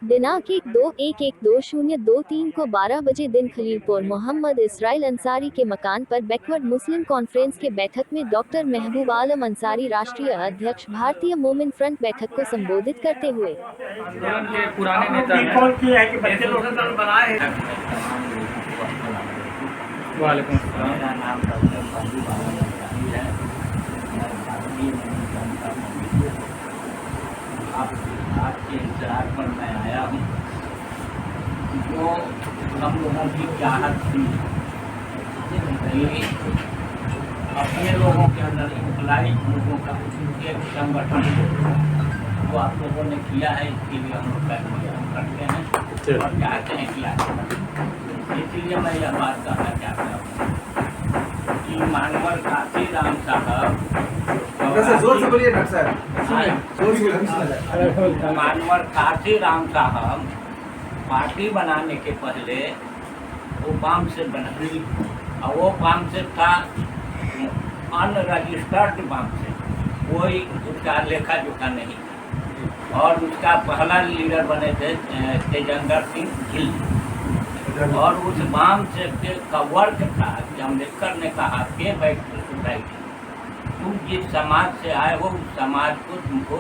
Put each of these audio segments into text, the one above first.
दिनांक 1-2-1-1-2023 को 12 बजे दिन खलीलपुर मोहम्मद इसराइल अंसारी के मकान पर बैकवर्ड मुस्लिम कॉन्फ्रेंस के बैठक में डॉक्टर महबूब आलम अंसारी राष्ट्रीय अध्यक्ष भारतीय मोमिन फ्रंट बैठक को संबोधित करते हुए आंदोलन के पुराने नेता वालेकुम अस्सलाम। मेरा नाम डॉक्टर महबूब आलम अंसारी है। मैं भारतीय आपके इंतजार पर मैं आया हूँ। जो हम लोगों की चाहत थी अपने लोगों के अंदर इम्प्लाई लोगों का एक संगठन जो आप लोगों ने किया है, इसके लिए हम लोग हम करते हैं और चाहते हैं कि इसलिए मैं यह बात कहना चाहता हूँ कि मानवर काशी राम साहब जोर से बोलिए डॉक्टर मानवर काशी राम साहब पार्टी बनाने के पहले वो पाम से बना और वो पाम से था अनरजिस्टर्ड पाम से, कोई उसका लेखा जोखा नहीं था। और उसका पहला लीडर बने थे तेजेंद्र सिंह गिल। और उस बाम से का वर्क था कि अम्बेडकर ने कहा के बैक टू सोसाइटी, तुम जिस समाज से आए हो उस समाज को तुमको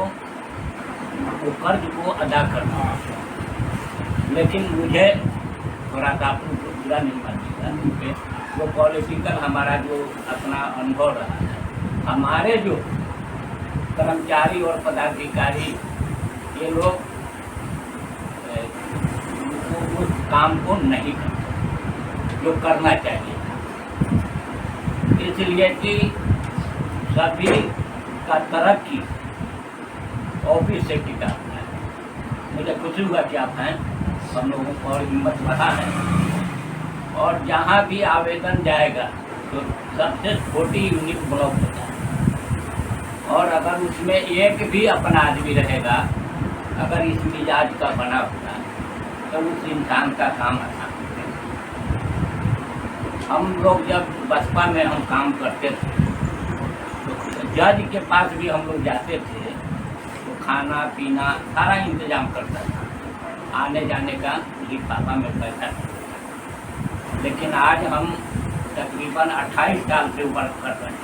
वो कर्ज को अदा करना है। लेकिन मुझे थोड़ा सा आपको बुरा नहीं मानिएगा, क्योंकि वो पॉलिटिकल हमारा जो अपना अनुभव रहा है, हमारे जो कर्मचारी और पदाधिकारी ये लोग उस काम को नहीं करते जो करना चाहिए। इसलिए कि सभी का तरक्की ऑफिस से टिका हुआ है। मुझे खुशी हुआ कि आप हैं, हम लोगों को और हिम्मत बढ़ा है। और जहाँ भी आवेदन जाएगा तो सबसे छोटी यूनिट ब्लॉक होता है। और अगर उसमें एक भी अपना आदमी रहेगा, अगर इस मिजाज का बना हुआ तो उस इंसान का काम आसान है। हम लोग जब बसपा में हम काम करते थे तो जज के पास भी हम लोग जाते थे तो खाना पीना सारा इंतजाम करता था, आने जाने का लिफाफा में पैसा था। लेकिन आज हम तकरीबन 28 साल से वर्क कर रहे हैं।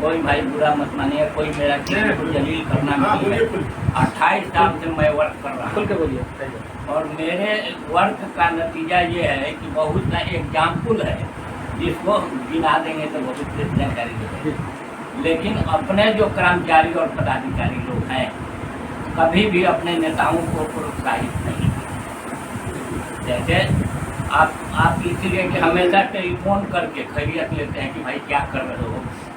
कोई भाई बुरा मत मानिए, कोई मेरा किसी को जलील करना नहीं है। 28 साल से मैं वर्क कर रहा हूँ और मेरे वर्क का नतीजा ये है कि बहुत सा एग्जाम्पल है जिसको गिना देंगे तो बहुत जानकारी देंगे। लेकिन अपने जो कर्मचारी और पदाधिकारी लोग हैं कभी भी अपने नेताओं को प्रोत्साहित नहीं किया। जैसे आप इसीलिए कि हमेशा टेलीफोन करके खैरियत लेते हैं कि भाई क्या कर रहे हो।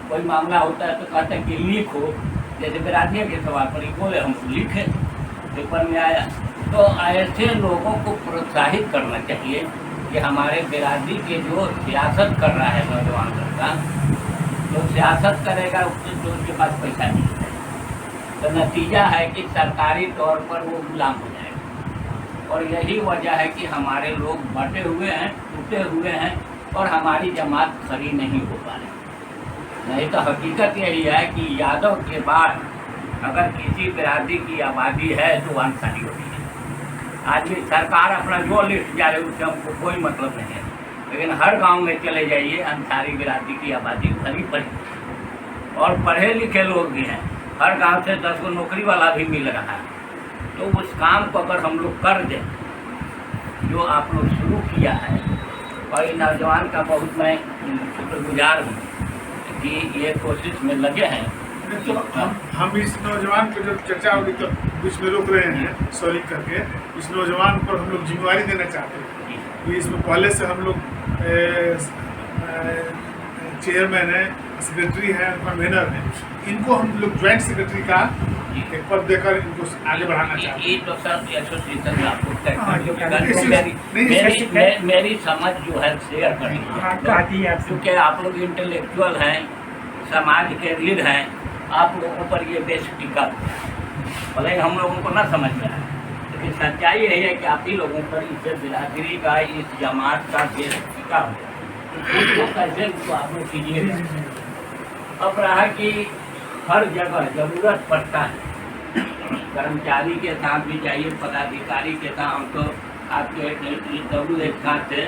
कोई मामला होता है तो कहते हैं कि लिखो, जैसे बिरादिया के सवाल पर बोले हम लिखे, पेपर में आया। तो ऐसे लोगों को प्रोत्साहित करना चाहिए कि हमारे बिरादरी के जो सियासत कर रहा है नौजवान लड़का, जो सियासत करेगा उसके पास पैसा नहीं है, तो नतीजा है कि सरकारी तौर पर वो गुलाम हो जाएगा। और यही वजह है कि हमारे लोग बटे हुए हैं, टूटे हुए हैं और हमारी जमात खड़ी नहीं हो पा रही। नहीं तो हकीकत यही है कि यादव के बाद अगर किसी बिरादरी की आबादी है तो अंसारी होती है। आज भी सरकार अपना जो लिस्ट जा रही है उससे हमको कोई मतलब नहीं है, लेकिन हर गांव में चले जाइए अंसारी बिरादरी की आबादी भरी पड़ी और पढ़े लिखे लोग भी हैं। हर गांव से 10 को नौकरी वाला भी मिल रहा है। तो उस काम को अगर हम लोग कर दें जो आप लोग शुरू किया है, और नौजवान का बहुत मैं शुक्रगुजार हूँ कि ये कोशिश में लगे हैं। तो हम इस नौजवान को जब चर्चा होगी तो बीच में रोक रहे हैं सॉलिक करके, इस नौजवान पर हम लोग जिम्मेवारी देना चाहते हैं कि इसमें पहले से हम लोग चेयरमैन है, सेक्रेटरी है, कन्वेनर है, इनको हम लोग ज्वाइंट सेक्रेटरी का एक पद देकर इनको आगे बढ़ाना चाहते हैं। ये तो सर एसोसिएशन में आपको मेरी समझ जो है शेयर करनी है, क्योंकि आप लोग इंटेलेक्चुअल हैं, समाज के रीढ़ हैं, आप लोगों पर ये देश टिका हुआ है। भले ही हम लोगों को ना समझ में आए, लेकिन सच्चाई यही है कि आप ही लोगों पर इस बिरादरी का, इस जमात का देश टिका हुआ है। उसको कैसे उसको आप लोग कीजिएगा। अब रहा कि हर जगह ज़रूरत पड़ता है कर्मचारी के साथ भी जाइए, पदाधिकारी के साथ। हम तो आपके WH साथ थे,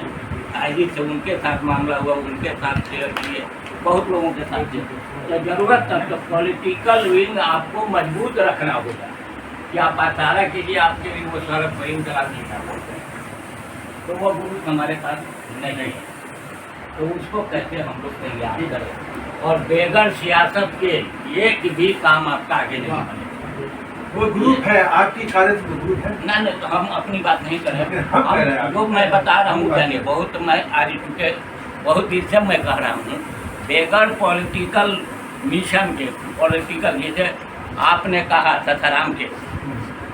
IG से उनके साथ मामला हुआ, उनके साथ शेयर किए, बहुत लोगों के साथ थे। तो जरूरत तक तो पॉलिटिकल विंग आपको मजबूत रखना होगा कि आप आचारा कीजिए, आपके लिए वो सारा फहीम करा देना बोलते हैं, तो वो गुरु हमारे पास नहीं है। तो उसको कैसे हम लोग तैयारी करें और बेगन सियासत के एक भी काम आपका आगे नहीं बने। वो ग्रुप है आपकी कार्य ग्रुप है ना नहीं, तो हम अपनी बात नहीं कर लेकिन हम कह रहे हैं रहे, जो मैं बता रहा हूँ जानिए, बहुत मैं आज चुके बहुत दिन से मैं कह रहा हूँ, बेगन पॉलिटिकल मिशन के पॉलिटिकल, जैसे आपने कहा ससाराम के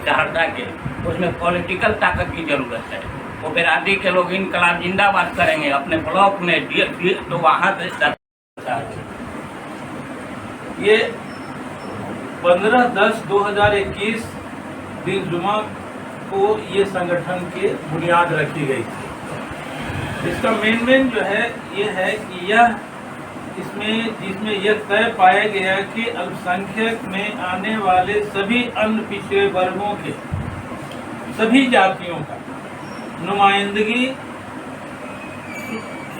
सहरसा के, उसमें पॉलिटिकल ताकत की जरूरत है। वो बिरादरी के लोग इनकलाब जिंदाबाद करेंगे अपने ब्लॉक में, तो वहाँ से ये 15/10/2021 दिन जुमा को ये संगठन की बुनियाद रखी गई थी। इसका मेन जो है ये है कि यह जिसमें यह तय पाया गया कि अल्पसंख्यक में आने वाले सभी अन्य पिछड़े वर्गों के सभी जातियों का नुमाइंदगी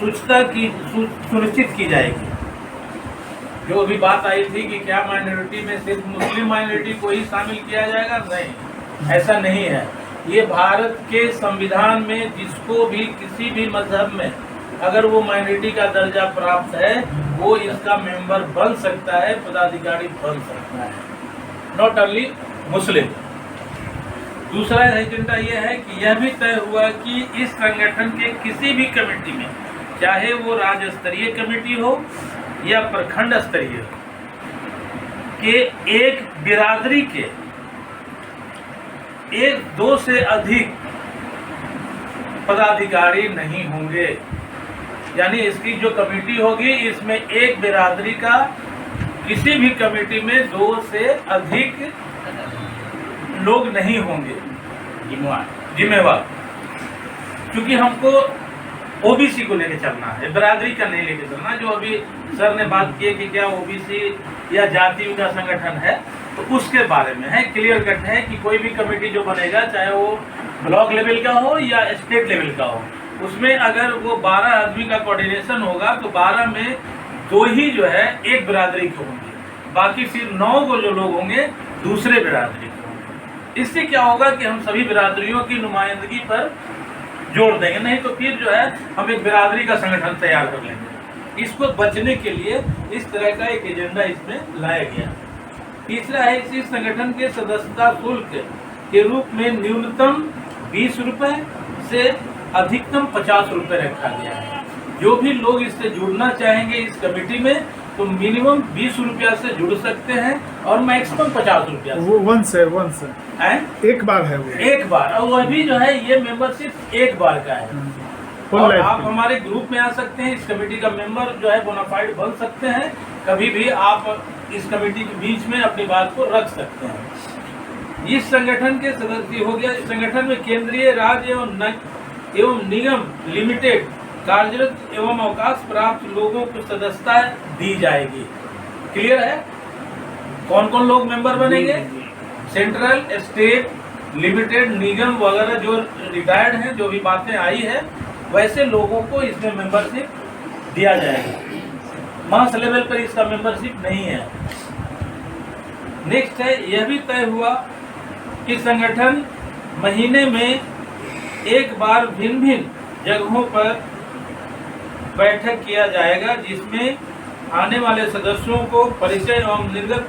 सुनिश्चित की जाएगी। जो अभी बात आई थी कि क्या माइनॉरिटी में सिर्फ मुस्लिम माइनॉरिटी को ही शामिल किया जाएगा, नहीं, ऐसा नहीं है। ये भारत के संविधान में जिसको भी किसी भी मजहब में अगर वो माइनॉरिटी का दर्जा प्राप्त है, वो इसका मेंबर बन सकता है, पदाधिकारी बन सकता है, नॉट ओनली मुस्लिम। दूसरा एजेंडा ये है कि यह भी तय हुआ कि इस संगठन के किसी भी कमेटी में, चाहे वो राज्य स्तरीय कमेटी हो या प्रखंड स्तरीय हो, के एक बिरादरी के 1-2 से अधिक पदाधिकारी नहीं होंगे। यानी इसकी जो कमेटी होगी, इसमें एक बिरादरी का किसी भी कमेटी में 2 से अधिक लोग नहीं होंगे जिम्मेवार, क्योंकि हमको ओबीसी को लेके चलना है, बिरादरी का नहीं लेके चलना। जो अभी सर ने बात की है कि क्या ओबीसी या जातियों का संगठन है, तो उसके बारे में है, क्लियर कट है कि कोई भी कमेटी जो बनेगा, चाहे वो ब्लॉक लेवल का हो या स्टेट लेवल का हो, उसमें अगर वो 12 आदमी का कोऑर्डिनेशन होगा तो 12 में 2 ही जो है एक बिरादरी के होंगे, बाकी सिर्फ 9 को जो लोग होंगे दूसरे बिरादरी के होंगे। इससे क्या होगा कि हम सभी बिरादरियों की नुमाइंदगी पर जोड़ देंगे, नहीं तो फिर जो है हम एक बिरादरी का संगठन तैयार कर लेंगे। इसको बचने के लिए इस तरह का एक एजेंडा इसमें लाया गया। तीसरा है, इसी संगठन के सदस्यता शुल्क के रूप में न्यूनतम 20 रुपये से अधिकतम 50 रुपये रखा गया है। जो भी लोग इससे जुड़ना चाहेंगे इस कमेटी में, तो मिनिमम 20 रुपया से जुड़ सकते हैं और मैक्सिमम 50 रुपया। वो वंस है एक बार है, वो एक बार, और वह भी जो है ये मेंबरशिप एक बार का है। और आप हमारे ग्रुप में आ सकते हैं, इस कमेटी का मेंबर जो है बोनाफाइड बन सकते हैं, कभी भी आप इस कमेटी के बीच में अपनी बात को रख सकते हैं। इस संगठन के सदस्य हो गया। इस संगठन में केंद्रीय, राज्य एवं निगम लिमिटेड कार्यरत एवं अवकाश प्राप्त लोगों को सदस्यता दी जाएगी। क्लियर है? कौन कौन लोग मेंबर बनेंगे? सेंट्रल, स्टेट, लिमिटेड, निगम वगैरह जो रिटायर्ड हैं, जो भी बातें आई है, वैसे लोगों को इसमें मेंबरशिप दिया जाएगा। मास लेवल पर इसका मेंबरशिप नहीं है। नेक्स्ट है, यह भी तय हुआ कि संगठन महीने में एक बार भिन्न भिन्न जगहों पर बैठक किया जाएगा, जिसमें आने वाले सदस्यों को परिचय एवं निर्गत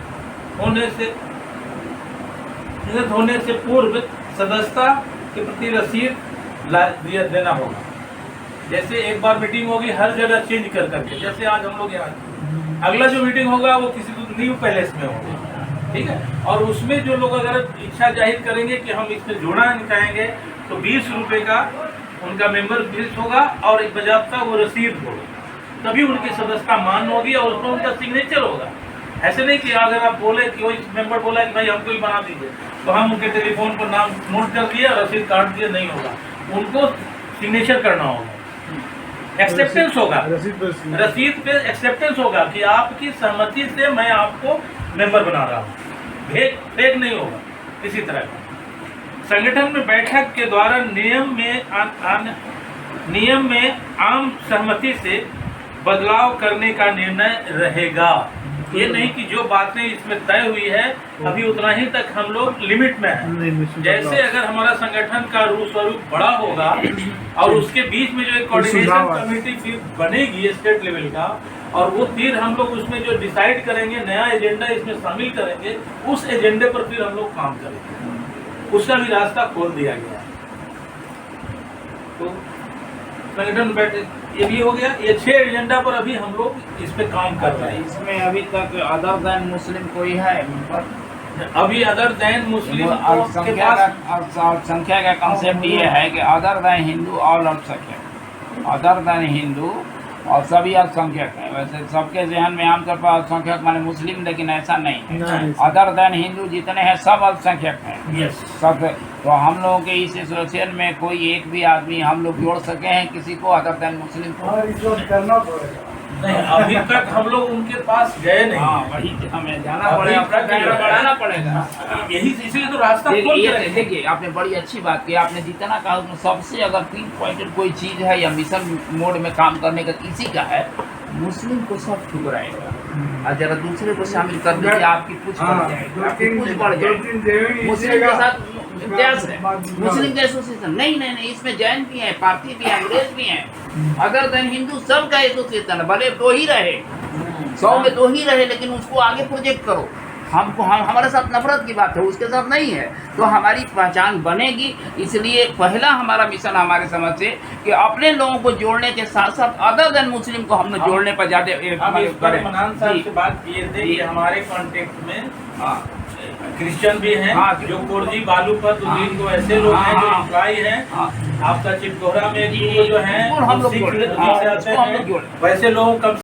होने से पूर्व सदस्यता के प्रति रसीद देना होगा। जैसे एक बार मीटिंग होगी, हर जगह चेंज कर करके, जैसे आज हम लोग यहाँ, अगला जो मीटिंग होगा वो किसी न्यू पैलेस में होगा, ठीक है। और उसमें जो लोग अगर इच्छा जाहिर करेंगे कि हम इसमें जुड़ना चाहेंगे, तो 20 रुपये का उनका मेंबर फीस होगा और एक बजाबता वो रसीद होगा, तभी उनकी सदस्यता मान्य होगी और उसमें उनका सिग्नेचर होगा। ऐसे नहीं कि अगर आप बोले कि कोई मेंबर बोला कि भाई हमको ही बना दीजिए, तो हम उनके टेलीफोन पर नाम नोट कर दिया, रसीद काट दिया, नहीं होगा। उनको सिग्नेचर करना होगा, एक्सेप्टेंस होगा, रसीद पे एक्सेप्टेंस होगा कि आपकी सहमति से मैं आपको मेंबर बना रहा हूँ, फेक नहीं होगा। किसी तरह का। संगठन में बैठक के द्वारा नियम में आम सहमति से बदलाव करने का निर्णय रहेगा। ये नहीं कि जो बातें इसमें तय हुई है अभी उतना ही तक हम लोग लिमिट में हैं। जैसे अगर हमारा संगठन का रूप स्वरूप बड़ा होगा और उसके बीच में जो एक कोऑर्डिनेशन कमेटी फिर बनेगी स्टेट लेवल का, और वो फिर हम लोग उसमें जो डिसाइड करेंगे, नया एजेंडा इसमें शामिल करेंगे, उस एजेंडे पर फिर हम लोग काम करेंगे। उसका भी रास्ता खोल दिया गया है। तो संगठन बैठे ये भी हो गया। ये 6 एजेंडा पर अभी हम लोग इस पे काम कर रहे हैं। इसमें अभी तक अदर देन मुस्लिम कोई है अभी अदर देन मुस्लिम के अल्पसंख्यक का कंसेप्ट ये है कि अदर देन हिंदू ऑल अल्पसंख्यक, अदर देन हिंदू और सभी अल्पसंख्यक हैं। वैसे सबके जहन में आमतौर पर अल्पसंख्यक माने मुस्लिम, लेकिन ऐसा नहीं है। अदर देन हिंदू जितने हैं सब अल्पसंख्यक हैं। सब। तो हम लोगों के इस एसोसिएशन में कोई एक भी आदमी हम लोग जोड़ सके हैं किसी को अदर देन मुस्लिम को? करना पड़ेगा। नहीं, अभी तक हम लोग उनके पास गए नहीं। हाँ, वही हमें जाना पड़ेगा, बढ़ाना पड़ेगा। यही इसलिए तो रास्ता खोल के रखे। देखिए, आपने बड़ी अच्छी बात की। आपने जितना कहा उसमें सबसे अगर 3 पॉइंटेड कोई चीज़ है या मिशन मोड में काम करने का किसी का है, मुस्लिम को सब ठुकराएगा और जरा दूसरे को शामिल कर दीजिए, आपकी पूछ बढ़ जाएगी, आपकी पूछ बढ़ जाएगी। मुस्लिम के साथ इतिहास है, मुस्लिम के एसोसिएशन नहीं, इसमें जैन भी है, पारसी भी है, अंग्रेज भी है, अदर देन हिंदू सब का एसोसिएशन है। भले 2 ही रहे, 100 में 2 ही रहे, लेकिन उसको आगे प्रोजेक्ट करो। हमारे साथ नफरत की बात है, उसके साथ नहीं है, तो हमारी पहचान बनेगी। इसलिए पहला हमारा मिशन हमारे समझ से कि अपने लोगों को जोड़ने के साथ साथ अदर देन मुस्लिम को हमने जोड़ने पर ज्यादा मनान साहब से बात किए थे कि हमारे कॉन्टेक्ट में क्रिश्चियन भी हैं, जो कोरजी बालूपत को ऐसे लोग हैं जो एम्प्लॉय हैं। आपका चिटकोहरा में जो है हम लोग वैसे लोगों कम